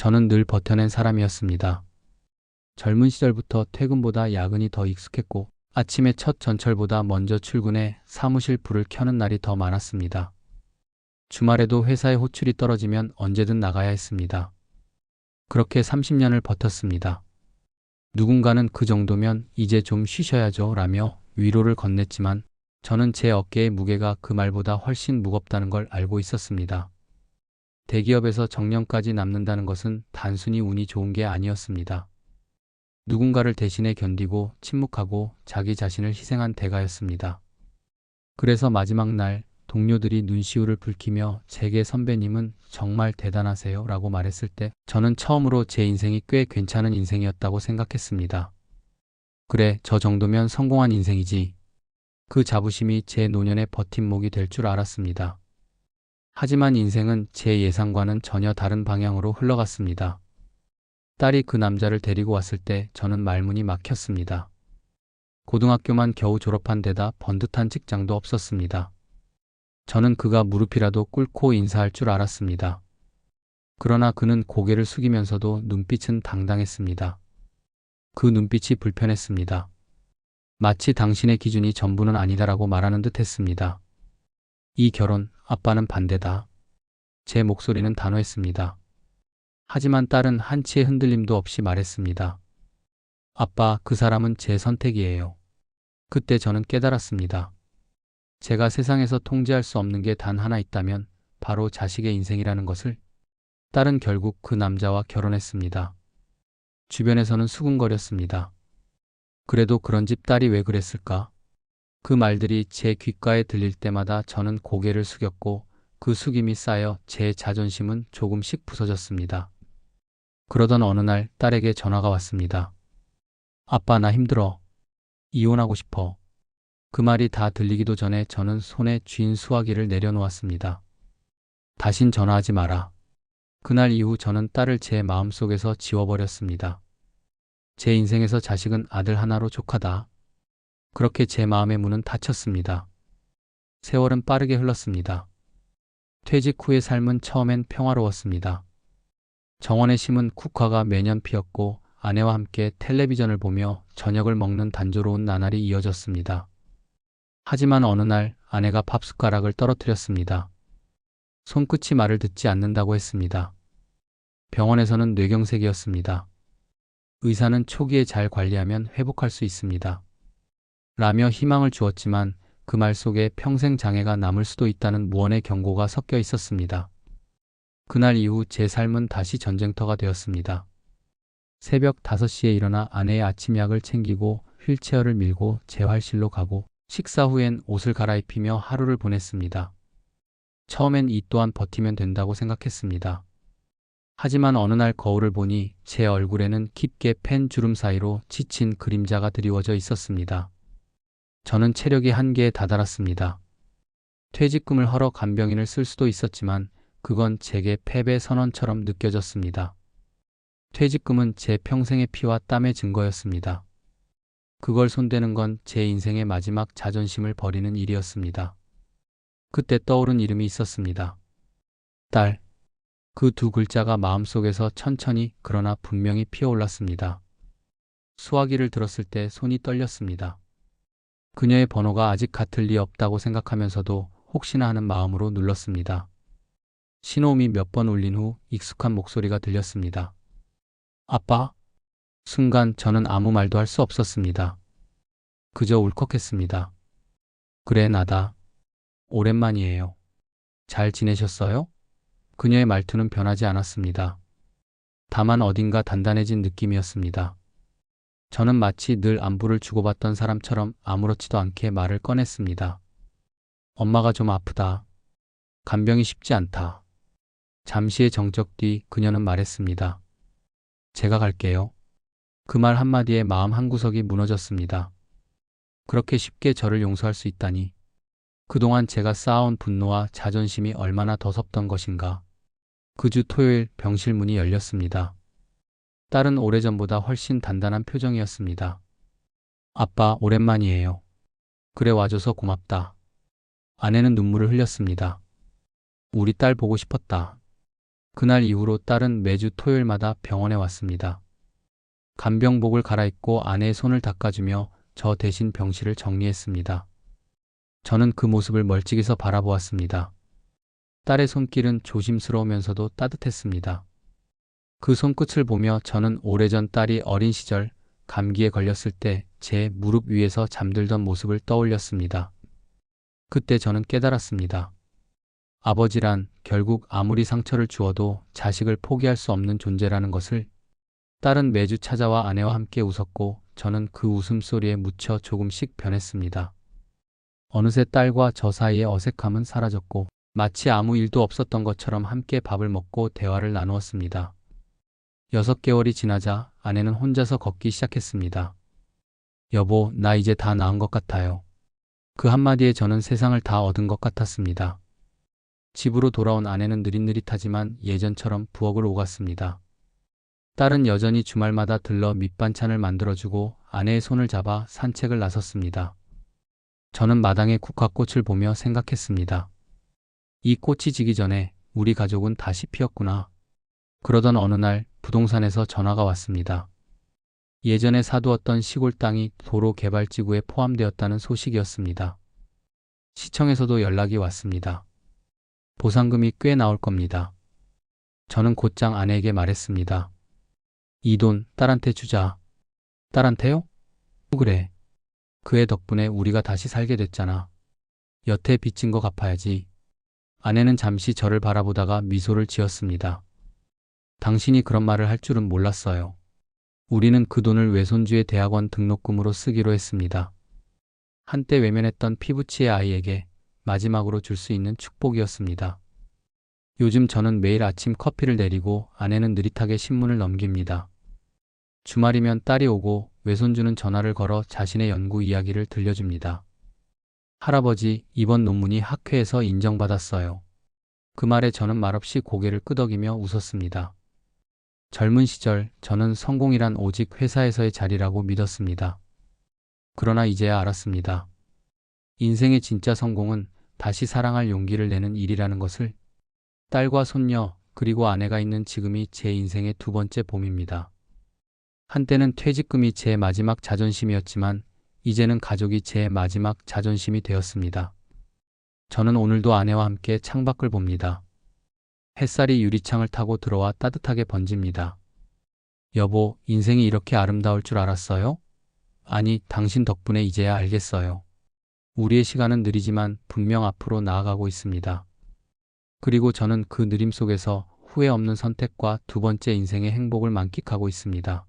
저는 늘 버텨낸 사람이었습니다. 젊은 시절부터 퇴근보다 야근이 더 익숙했고 아침에 첫 전철보다 먼저 출근해 사무실 불을 켜는 날이 더 많았습니다. 주말에도 회사의 호출이 떨어지면 언제든 나가야 했습니다. 그렇게 30년을 버텼습니다. 누군가는 그 정도면 이제 좀 쉬셔야죠 라며 위로를 건넸지만 저는 제 어깨의 무게가 그 말보다 훨씬 무겁다는 걸 알고 있었습니다. 대기업에서 정년까지 남는다는 것은 단순히 운이 좋은 게 아니었습니다. 누군가를 대신해 견디고 침묵하고 자기 자신을 희생한 대가였습니다. 그래서 마지막 날 동료들이 눈시울을 붉히며 제게 선배님은 정말 대단하세요 라고 말했을 때 저는 처음으로 제 인생이 꽤 괜찮은 인생이었다고 생각했습니다. 그래, 저 정도면 성공한 인생이지. 그 자부심이 제 노년의 버팀목이 될 줄 알았습니다. 하지만 인생은 제 예상과는 전혀 다른 방향으로 흘러갔습니다. 딸이 그 남자를 데리고 왔을 때 저는 말문이 막혔습니다. 고등학교만 겨우 졸업한 데다 번듯한 직장도 없었습니다. 저는 그가 무릎이라도 꿇고 인사할 줄 알았습니다. 그러나 그는 고개를 숙이면서도 눈빛은 당당했습니다. 그 눈빛이 불편했습니다. 마치 당신의 기준이 전부는 아니다라고 말하는 듯 했습니다. 이 결혼, 아빠는 반대다. 제 목소리는 단호했습니다. 하지만 딸은 한치의 흔들림도 없이 말했습니다. 아빠, 그 사람은 제 선택이에요. 그때 저는 깨달았습니다. 제가 세상에서 통제할 수 없는 게 단 하나 있다면 바로 자식의 인생이라는 것을. 딸은 결국 그 남자와 결혼했습니다. 주변에서는 수군거렸습니다. 그래도 그런 집 딸이 왜 그랬을까? 그 말들이 제 귓가에 들릴 때마다 저는 고개를 숙였고 그 숙임이 쌓여 제 자존심은 조금씩 부서졌습니다. 그러던 어느 날 딸에게 전화가 왔습니다. 아빠, 나 힘들어. 이혼하고 싶어. 그 말이 다 들리기도 전에 저는 손에 쥔 수화기를 내려놓았습니다. 다신 전화하지 마라. 그날 이후 저는 딸을 제 마음속에서 지워버렸습니다. 제 인생에서 자식은 아들 하나로 족하다. 그렇게 제 마음의 문은 닫혔습니다. 세월은 빠르게 흘렀습니다. 퇴직 후의 삶은 처음엔 평화로웠습니다. 정원에 심은 국화가 매년 피었고 아내와 함께 텔레비전을 보며 저녁을 먹는 단조로운 나날이 이어졌습니다. 하지만 어느 날 아내가 밥 숟가락을 떨어뜨렸습니다. 손끝이 말을 듣지 않는다고 했습니다. 병원에서는 뇌경색이었습니다. 의사는 초기에 잘 관리하면 회복할 수 있습니다. 라며 희망을 주었지만 그 말 속에 평생 장애가 남을 수도 있다는 무언의 경고가 섞여 있었습니다. 그날 이후 제 삶은 다시 전쟁터가 되었습니다. 새벽 5시에 일어나 아내의 아침약을 챙기고 휠체어를 밀고 재활실로 가고 식사 후엔 옷을 갈아입히며 하루를 보냈습니다. 처음엔 이 또한 버티면 된다고 생각했습니다. 하지만 어느 날 거울을 보니 제 얼굴에는 깊게 팬 주름 사이로 지친 그림자가 드리워져 있었습니다. 저는 체력이 한계에 다다랐습니다. 퇴직금을 헐어 간병인을 쓸 수도 있었지만 그건 제게 패배 선언처럼 느껴졌습니다. 퇴직금은 제 평생의 피와 땀의 증거였습니다. 그걸 손대는 건 제 인생의 마지막 자존심을 버리는 일이었습니다. 그때 떠오른 이름이 있었습니다. 딸. 그 두 글자가 마음속에서 천천히 그러나 분명히 피어올랐습니다. 수화기를 들었을 때 손이 떨렸습니다. 그녀의 번호가 아직 같을 리 없다고 생각하면서도 혹시나 하는 마음으로 눌렀습니다. 신호음이 몇 번 울린 후 익숙한 목소리가 들렸습니다. 아빠? 순간 저는 아무 말도 할 수 없었습니다. 그저 울컥했습니다. 그래, 나다. 오랜만이에요. 잘 지내셨어요? 그녀의 말투는 변하지 않았습니다. 다만 어딘가 단단해진 느낌이었습니다. 저는 마치 늘 안부를 주고받던 사람처럼 아무렇지도 않게 말을 꺼냈습니다. 엄마가 좀 아프다. 간병이 쉽지 않다. 잠시의 정적 뒤 그녀는 말했습니다. 제가 갈게요. 그 말 한마디에 마음 한구석이 무너졌습니다. 그렇게 쉽게 저를 용서할 수 있다니. 그동안 제가 쌓아온 분노와 자존심이 얼마나 더 섭던 것인가. 그 주 토요일 병실 문이 열렸습니다. 딸은 오래전보다 훨씬 단단한 표정이었습니다. 아빠, 오랜만이에요. 그래, 와줘서 고맙다. 아내는 눈물을 흘렸습니다. 우리 딸 보고 싶었다. 그날 이후로 딸은 매주 토요일마다 병원에 왔습니다. 간병복을 갈아입고 아내의 손을 닦아주며 저 대신 병실을 정리했습니다. 저는 그 모습을 멀찍이서 바라보았습니다. 딸의 손길은 조심스러우면서도 따뜻했습니다. 그 손끝을 보며 저는 오래전 딸이 어린 시절 감기에 걸렸을 때 제 무릎 위에서 잠들던 모습을 떠올렸습니다. 그때 저는 깨달았습니다. 아버지란 결국 아무리 상처를 주어도 자식을 포기할 수 없는 존재라는 것을. 딸은 매주 찾아와 아내와 함께 웃었고 저는 그 웃음소리에 묻혀 조금씩 변했습니다. 어느새 딸과 저 사이의 어색함은 사라졌고 마치 아무 일도 없었던 것처럼 함께 밥을 먹고 대화를 나누었습니다. 6개월이 지나자 아내는 혼자서 걷기 시작했습니다. 여보, 나 이제 다 나은 것 같아요. 그 한마디에 저는 세상을 다 얻은 것 같았습니다. 집으로 돌아온 아내는 느릿느릿하지만 예전처럼 부엌을 오갔습니다. 딸은 여전히 주말마다 들러 밑반찬을 만들어주고 아내의 손을 잡아 산책을 나섰습니다. 저는 마당의 국화꽃을 보며 생각했습니다. 이 꽃이 지기 전에 우리 가족은 다시 피었구나. 그러던 어느 날 부동산에서 전화가 왔습니다. 예전에 사두었던 시골 땅이 도로 개발지구에 포함되었다는 소식이었습니다. 시청에서도 연락이 왔습니다. 보상금이 꽤 나올 겁니다. 저는 곧장 아내에게 말했습니다. 이 돈 딸한테 주자. 딸한테요? 그래. 그 애 덕분에 우리가 다시 살게 됐잖아. 여태 빚진 거 갚아야지. 아내는 잠시 저를 바라보다가 미소를 지었습니다. 당신이 그런 말을 할 줄은 몰랐어요. 우리는 그 돈을 외손주의 대학원 등록금으로 쓰기로 했습니다. 한때 외면했던 피부치의 아이에게 마지막으로 줄 수 있는 축복이었습니다. 요즘 저는 매일 아침 커피를 내리고 아내는 느릿하게 신문을 넘깁니다. 주말이면 딸이 오고 외손주는 전화를 걸어 자신의 연구 이야기를 들려줍니다. 할아버지, 이번 논문이 학회에서 인정받았어요. 그 말에 저는 말없이 고개를 끄덕이며 웃었습니다. 젊은 시절 저는 성공이란 오직 회사에서의 자리라고 믿었습니다. 그러나 이제야 알았습니다. 인생의 진짜 성공은 다시 사랑할 용기를 내는 일이라는 것을. 딸과 손녀, 그리고 아내가 있는 지금이 제 인생의 2번째 봄입니다. 한때는 퇴직금이 제 마지막 자존심이었지만 이제는 가족이 제 마지막 자존심이 되었습니다. 저는 오늘도 아내와 함께 창밖을 봅니다. 햇살이 유리창을 타고 들어와 따뜻하게 번집니다. 여보, 인생이 이렇게 아름다울 줄 알았어요? 아니, 당신 덕분에 이제야 알겠어요. 우리의 시간은 느리지만 분명 앞으로 나아가고 있습니다. 그리고 저는 그 느림 속에서 후회 없는 선택과 2번째 인생의 행복을 만끽하고 있습니다.